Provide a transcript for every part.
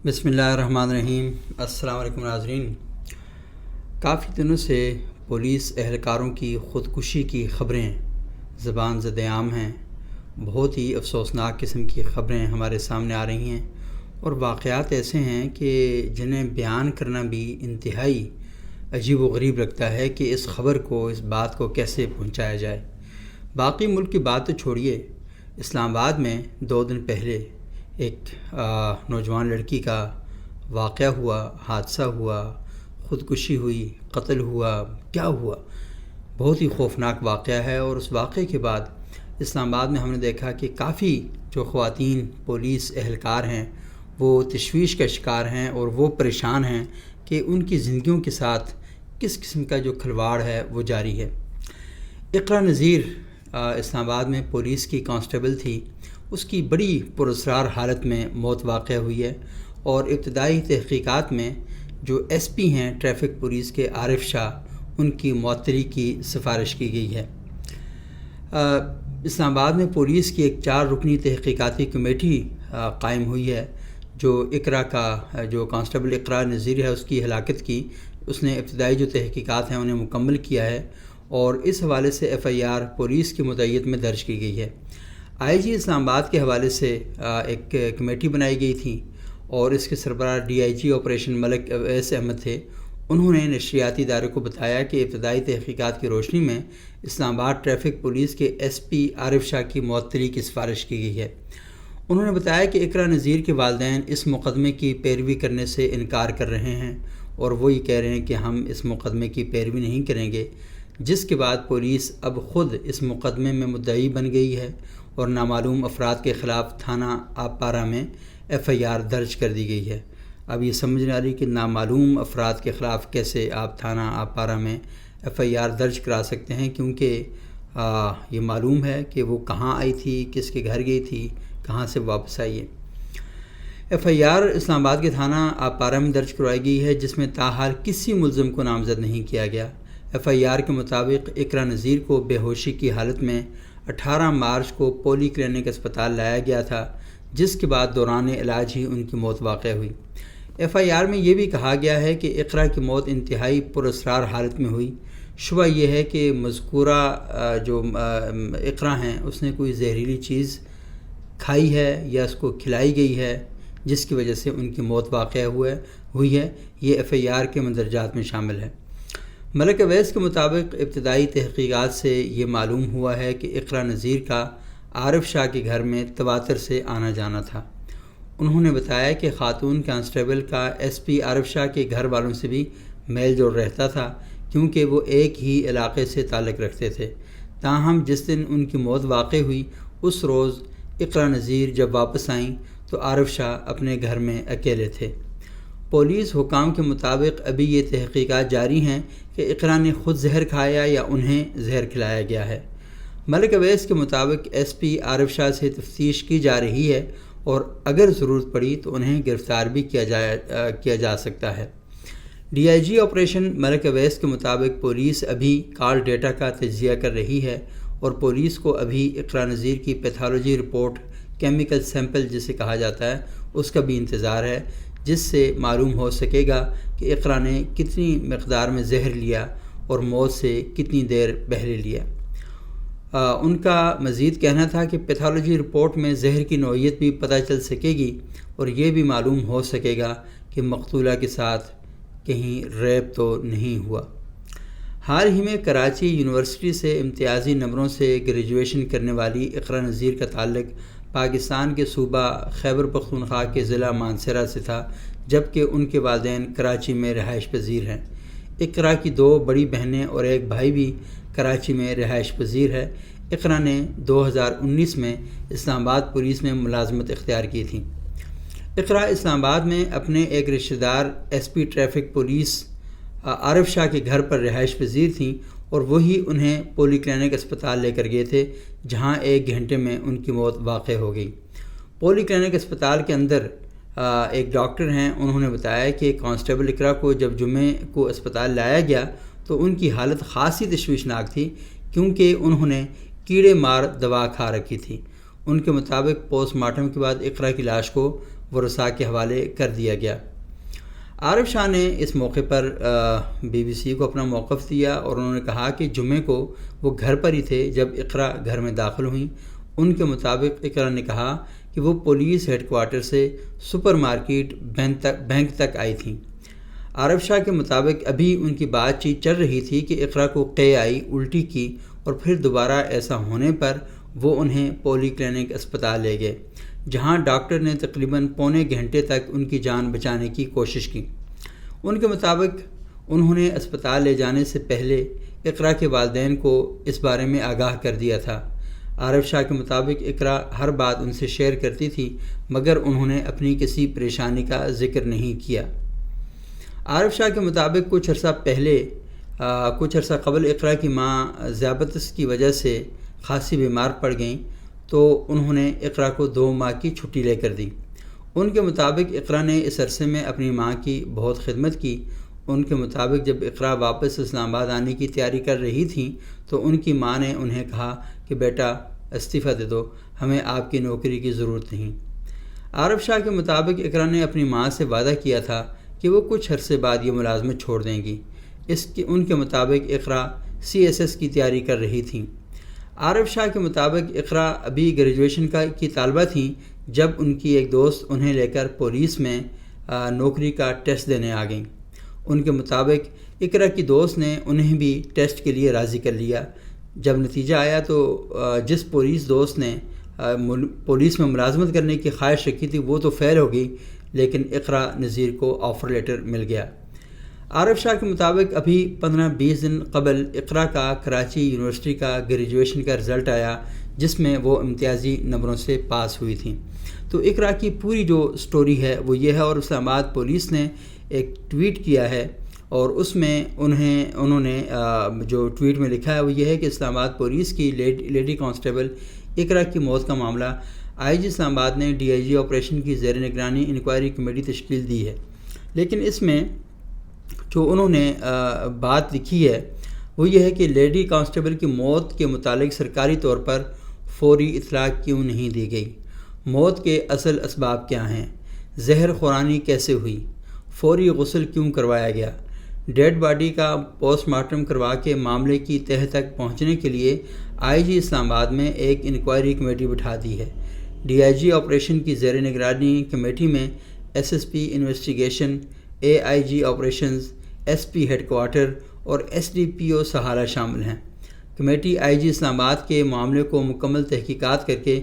بسم اللہ الرحمن الرحیم۔ السلام علیکم ناظرین۔ کافی دنوں سے پولیس اہلکاروں کی خودکشی کی خبریں زبان زد عام ہیں۔ بہت ہی افسوسناک قسم کی خبریں ہمارے سامنے آ رہی ہیں، اور واقعات ایسے ہیں کہ جنہیں بیان کرنا بھی انتہائی عجیب و غریب لگتا ہے کہ اس خبر کو، اس بات کو کیسے پہنچایا جائے۔ باقی ملک کی بات تو چھوڑیے، اسلام آباد میں 2 دن پہلے ایک نوجوان لڑکی کا واقعہ ہوا، حادثہ ہوا، خودکشی ہوئی، قتل ہوا، کیا ہوا، بہت ہی خوفناک واقعہ ہے۔ اور اس واقعے کے بعد اسلام آباد میں ہم نے دیکھا کہ کافی جو خواتین پولیس اہلکار ہیں وہ تشویش کا شکار ہیں، اور وہ پریشان ہیں کہ ان کی زندگیوں کے ساتھ کس قسم کا جو کھلواڑ ہے وہ جاری ہے۔ اقرا نذیر اسلام آباد میں پولیس کی کانسٹیبل تھی، اس کی بڑی پراسرار حالت میں موت واقع ہوئی ہے، اور ابتدائی تحقیقات میں جو ایس پی ہیں ٹریفک پولیس کے عارف شاہ، ان کی معطلی کی سفارش کی گئی ہے۔ اسلام آباد میں پولیس کی ایک 4 رکنی تحقیقاتی کمیٹی قائم ہوئی ہے، جو اقرا کا جو کانسٹیبل اقرا نذیر ہے اس کی ہلاکت کی، اس نے ابتدائی جو تحقیقات ہیں انہیں مکمل کیا ہے، اور اس حوالے سے FIR پولیس کی مدعیت میں درج کی گئی ہے۔ IG اسلام آباد کے حوالے سے ایک کمیٹی بنائی گئی تھی، اور اس کے سربراہ DIG آپریشن ملک اویس احمد تھے۔ انہوں نے نشریاتی ادارے کو بتایا کہ ابتدائی تحقیقات کی روشنی میں اسلام آباد ٹریفک پولیس کے SP عارف شاہ کی معطلی کی سفارش کی گئی ہے۔ انہوں نے بتایا کہ اقرا نذیر کے والدین اس مقدمے کی پیروی کرنے سے انکار کر رہے ہیں، اور وہ یہ کہہ رہے ہیں کہ ہم اس مقدمے کی پیروی نہیں کریں گے، جس کے بعد پولیس اب خود اس مقدمے میں مدعی بن گئی ہے، اور نامعلوم افراد کے خلاف تھانہ آب پارہ میں FIR درج کر دی گئی ہے۔ اب یہ سمجھ نہیں آ رہی کہ نامعلوم افراد کے خلاف کیسے آپ تھانہ آب پارہ میں FIR درج کرا سکتے ہیں، کیونکہ یہ معلوم ہے کہ وہ کہاں آئی تھی، کس کے گھر گئی تھی، کہاں سے واپس آئی ہے۔ FIR اسلام آباد کے تھانہ آب پارہ میں درج کروائی گئی ہے، جس میں تاحال کسی ملزم کو نامزد نہیں کیا گیا۔ FIR کے مطابق اقرا نذیر کو بے ہوشی کی حالت میں 18 مارچ کو پولی کلینک اسپتال لایا گیا تھا، جس کے بعد دوران علاج ہی ان کی موت واقع ہوئی۔ FIR میں یہ بھی کہا گیا ہے کہ اقرا کی موت انتہائی پراسرار حالت میں ہوئی۔ شبہ یہ ہے کہ مذکورہ جو اقرا ہیں اس نے کوئی زہریلی چیز کھائی ہے یا اس کو کھلائی گئی ہے، جس کی وجہ سے ان کی موت واقع ہوئی ہے۔ یہ FIR کے مندرجات میں شامل ہے۔ ملک اویس کے مطابق ابتدائی تحقیقات سے یہ معلوم ہوا ہے کہ اقرا نذیر کا عارف شاہ کے گھر میں تواتر سے آنا جانا تھا۔ انہوں نے بتایا کہ خاتون کانسٹیبل کا SP عارف شاہ کے گھر والوں سے بھی میل جول رہتا تھا، کیونکہ وہ ایک ہی علاقے سے تعلق رکھتے تھے۔ تاہم جس دن ان کی موت واقع ہوئی، اس روز اقرا نذیر جب واپس آئیں تو عارف شاہ اپنے گھر میں اکیلے تھے۔ پولیس حکام کے مطابق ابھی یہ تحقیقات جاری ہیں کہ اقرا نے خود زہر کھایا یا انہیں زہر کھلایا گیا ہے۔ ملک اویس کے مطابق SP عارف شاہ سے تفتیش کی جا رہی ہے، اور اگر ضرورت پڑی تو انہیں گرفتار بھی کیا جا سکتا ہے۔ DIG آپریشن ملک اویس کے مطابق پولیس ابھی کال ڈیٹا کا تجزیہ کر رہی ہے، اور پولیس کو ابھی اقرا نذیر کی پیتھولوجی رپورٹ، کیمیکل سیمپل جسے کہا جاتا ہے، اس کا بھی انتظار ہے، جس سے معلوم ہو سکے گا کہ اقرا نے کتنی مقدار میں زہر لیا اور موت سے کتنی دیر پہلے لیا۔ ان کا مزید کہنا تھا کہ پیتھولوجی رپورٹ میں زہر کی نوعیت بھی پتہ چل سکے گی، اور یہ بھی معلوم ہو سکے گا کہ مقتولہ کے ساتھ کہیں ریپ تو نہیں ہوا۔ حال ہی میں کراچی یونیورسٹی سے امتیازی نمبروں سے گریجویشن کرنے والی اقرا نذیر کا تعلق پاکستان کے صوبہ خیبر پختونخوا کے ضلع مانسہرہ سے تھا، جبکہ ان کے والدین کراچی میں رہائش پذیر ہیں۔ اقرا کی 2 بڑی بہنیں اور ایک بھائی بھی کراچی میں رہائش پذیر ہے۔ اقرا نے 2019 میں اسلام آباد پولیس میں ملازمت اختیار کی تھی۔ اقرا اسلام آباد میں اپنے ایک رشتہ دار SP ٹریفک پولیس عارف شاہ کے گھر پر رہائش پذیر تھیں، اور وہی انہیں پولی کلینک اسپتال لے کر گئے تھے، جہاں 1 گھنٹے میں ان کی موت واقع ہو گئی۔ پولی کلینک اسپتال کے اندر ایک ڈاکٹر ہیں، انہوں نے بتایا کہ کانسٹیبل اقرا کو جب جمعے کو اسپتال لایا گیا تو ان کی حالت خاصی تشویشناک تھی، کیونکہ انہوں نے کیڑے مار دوا کھا رکھی تھی۔ ان کے مطابق پوسٹ مارٹم کے بعد اقرا کی لاش کو ورثاء کے حوالے کر دیا گیا۔ عارف شاہ نے اس موقع پر BBC کو اپنا موقف دیا اور انہوں نے کہا کہ جمعے کو وہ گھر پر ہی تھے جب اقرا گھر میں داخل ہوئیں۔ ان کے مطابق اقرا نے کہا کہ وہ پولیس ہیڈ کوارٹر سے سپر مارکیٹ بینک تک آئی تھیں۔ عارف شاہ کے مطابق ابھی ان کی بات چیت چل رہی تھی کہ اقرا کو قے آئی، الٹی کی، اور پھر دوبارہ ایسا ہونے پر وہ انہیں پولی کلینک اسپتال لے گئے، جہاں ڈاکٹر نے تقریباً پونے گھنٹے تک ان کی جان بچانے کی کوشش کی۔ ان کے مطابق انہوں نے اسپتال لے جانے سے پہلے اقرا کے والدین کو اس بارے میں آگاہ کر دیا تھا۔ عارف شاہ کے مطابق اقرا ہر بات ان سے شیئر کرتی تھی، مگر انہوں نے اپنی کسی پریشانی کا ذکر نہیں کیا۔ عارف شاہ کے مطابق کچھ عرصہ قبل اقرا کی ماں ذیابطس کی وجہ سے خاصی بیمار پڑ گئیں، تو انہوں نے اقرا کو 2 ماہ کی چھٹی لے کر دی۔ ان کے مطابق اقرا نے اس عرصے میں اپنی ماں کی بہت خدمت کی۔ ان کے مطابق جب اقرا واپس اسلام آباد آنے کی تیاری کر رہی تھیں تو ان کی ماں نے انہیں کہا کہ بیٹا استعفیٰ دے دو، ہمیں آپ کی نوکری کی ضرورت نہیں۔ عارف شاہ کے مطابق اقرا نے اپنی ماں سے وعدہ کیا تھا کہ وہ کچھ عرصے بعد یہ ملازمت چھوڑ دیں گی۔ ان کے مطابق اقرا CSS کی تیاری کر رہی تھیں۔ عارف شاہ کے مطابق اقرا ابھی گریجویشن کی طالبہ تھیں جب ان کی ایک دوست انہیں لے کر پولیس میں نوکری کا ٹیسٹ دینے آ گئیں۔ ان کے مطابق اقرا کی دوست نے انہیں بھی ٹیسٹ کے لیے راضی کر لیا۔ جب نتیجہ آیا تو جس پولیس دوست نے پولیس میں ملازمت کرنے کی خواہش رکھی تھی وہ تو فیل ہو گئی، لیکن اقرا نذیر کو آفر لیٹر مل گیا۔ عارف شاہ کے مطابق ابھی 15-20 دن قبل اقرا کا کراچی یونیورسٹی کا گریجویشن کا رزلٹ آیا، جس میں وہ امتیازی نمبروں سے پاس ہوئی تھیں۔ تو اقرا کی پوری جو سٹوری ہے وہ یہ ہے، اور اسلام آباد پولیس نے ایک ٹویٹ کیا ہے، اور اس میں انہوں نے جو ٹویٹ میں لکھا ہے وہ یہ ہے کہ اسلام آباد پولیس کی لیڈی کانسٹیبل اقرا کی موت کا معاملہ IG اسلام آباد نے DIG آپریشن کی زیر نگرانی انکوائری کمیٹی تشکیل دی ہے، لیکن اس میں جو انہوں نے بات لکھی ہے وہ یہ ہے کہ لیڈی کانسٹیبل کی موت کے متعلق سرکاری طور پر فوری اطلاع کیوں نہیں دی گئی؟ موت کے اصل اسباب کیا ہیں؟ زہر خورانی کیسے ہوئی؟ فوری غسل کیوں کروایا گیا؟ ڈیڈ باڈی کا پوسٹ مارٹم کروا کے معاملے کی تہہ تک پہنچنے کے لیے IG اسلام آباد میں ایک انکوائری کمیٹی بٹھا دی ہے۔ DIG آپریشن کی زیر نگرانی کمیٹی میں SSP investigation, AIG operations, SP head quarter اور SDPO سہارا شامل ہیں۔ کمیٹی IG اسلام آباد کے معاملے کو مکمل تحقیقات کر کے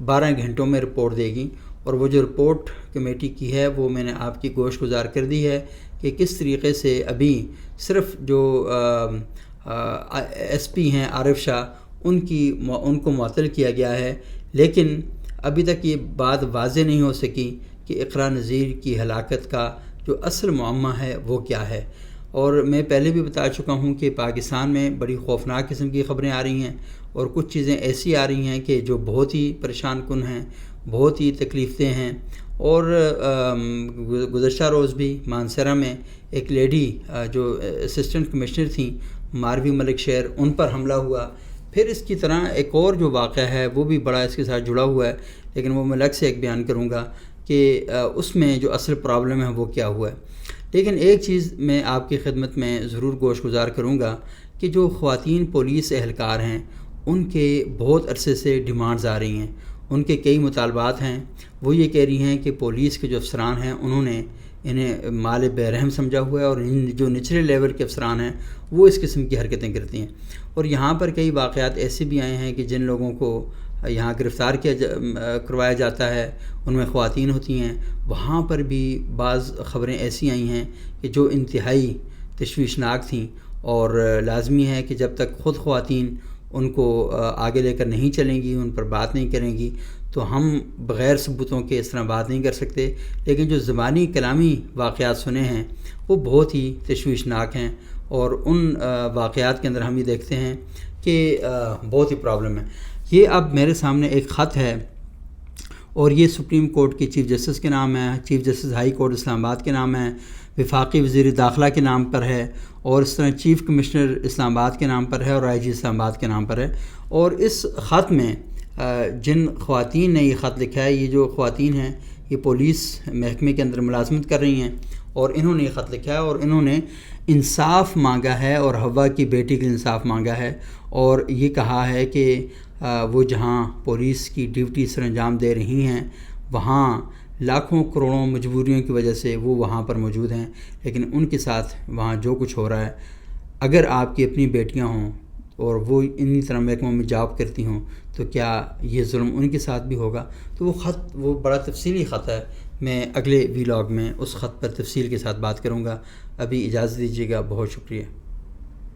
12 گھنٹوں میں رپورٹ دے گی، اور وہ جو رپورٹ کمیٹی کی ہے وہ میں نے آپ کی گوش گزار کر دی ہے کہ کس طریقے سے ابھی صرف جو SP ہیں عارف شاہ ان کو معطل کیا گیا ہے، لیکن ابھی تک یہ بات واضح نہیں ہو سکی کہ اقرا نذیر کی ہلاکت کا جو اصل معمہ ہے وہ کیا ہے۔ اور میں پہلے بھی بتا چکا ہوں کہ پاکستان میں بڑی خوفناک قسم کی خبریں آ رہی ہیں، اور کچھ چیزیں ایسی آ رہی ہیں کہ جو بہت ہی پریشان کن ہیں، بہت ہی تکلیف دہ ہیں۔ اور گزشتہ روز بھی مانسہرہ میں ایک لیڈی جو اسسٹنٹ کمشنر تھیں ماروی ملک شیر، ان پر حملہ ہوا۔ پھر اس کی طرح ایک اور جو واقعہ ہے وہ بھی بڑا اس کے ساتھ جڑا ہوا ہے، لیکن وہ میں الگ سے ایک بیان کروں گا کہ اس میں جو اصل پرابلم ہے وہ کیا ہوا ہے۔ لیکن ایک چیز میں آپ کی خدمت میں ضرور گوش گزار کروں گا کہ جو خواتین پولیس اہلکار ہیں ان کے بہت عرصے سے ڈیمانڈز آ رہی ہیں، ان کے کئی مطالبات ہیں۔ وہ یہ کہہ رہی ہیں کہ پولیس کے جو افسران ہیں انہوں نے انہیں مال بے رحم سمجھا ہوا ہے، اور جو نچلے لیول کے افسران ہیں وہ اس قسم کی حرکتیں کرتی ہیں۔ اور یہاں پر کئی واقعات ایسے بھی آئے ہیں کہ جن لوگوں کو یہاں گرفتار کروایا جاتا ہے ان میں خواتین ہوتی ہیں، وہاں پر بھی بعض خبریں ایسی آئی ہیں کہ جو انتہائی تشویشناک تھیں، اور لازمی ہے کہ جب تک خود خواتین ان کو آگے لے کر نہیں چلیں گی، ان پر بات نہیں کریں گی، تو ہم بغیر ثبوتوں کے اس طرح بات نہیں کر سکتے۔ لیکن جو زبانی کلامی واقعات سنے ہیں وہ بہت ہی تشویشناک ہیں، اور ان واقعات کے اندر ہم یہ دیکھتے ہیں کہ بہت ہی پرابلم ہے۔ یہ اب میرے سامنے ایک خط ہے، اور یہ سپریم کورٹ کے چیف جسٹس کے نام ہے، چیف جسٹس ہائی کورٹ اسلام آباد کے نام ہے، وفاقی وزیر داخلہ کے نام پر ہے، اور اس طرح چیف کمشنر اسلام آباد کے نام پر ہے، اور IG اسلام آباد کے نام پر ہے۔ اور اس خط میں جن خواتین نے یہ خط لکھا ہے، یہ جو خواتین ہیں یہ پولیس محکمے کے اندر ملازمت کر رہی ہیں، اور انہوں نے یہ خط لکھا ہے اور انہوں نے انصاف مانگا ہے اور حوا کی بیٹی کے لیے انصاف مانگا ہے، اور یہ کہا ہے کہ وہ جہاں پولیس کی ڈیوٹی سر انجام دے رہی ہیں وہاں لاکھوں کروڑوں مجبوریوں کی وجہ سے وہ وہاں پر موجود ہیں، لیکن ان کے ساتھ وہاں جو کچھ ہو رہا ہے، اگر آپ کی اپنی بیٹیاں ہوں اور وہ انہی طرح محکموں میں جاب کرتی ہوں تو کیا یہ ظلم ان کے ساتھ بھی ہوگا؟ تو وہ خط، وہ بڑا تفصیلی خط ہے، میں اگلے ویلاگ میں اس خط پر تفصیل کے ساتھ بات کروں گا۔ ابھی اجازت دیجیے گا، بہت شکریہ۔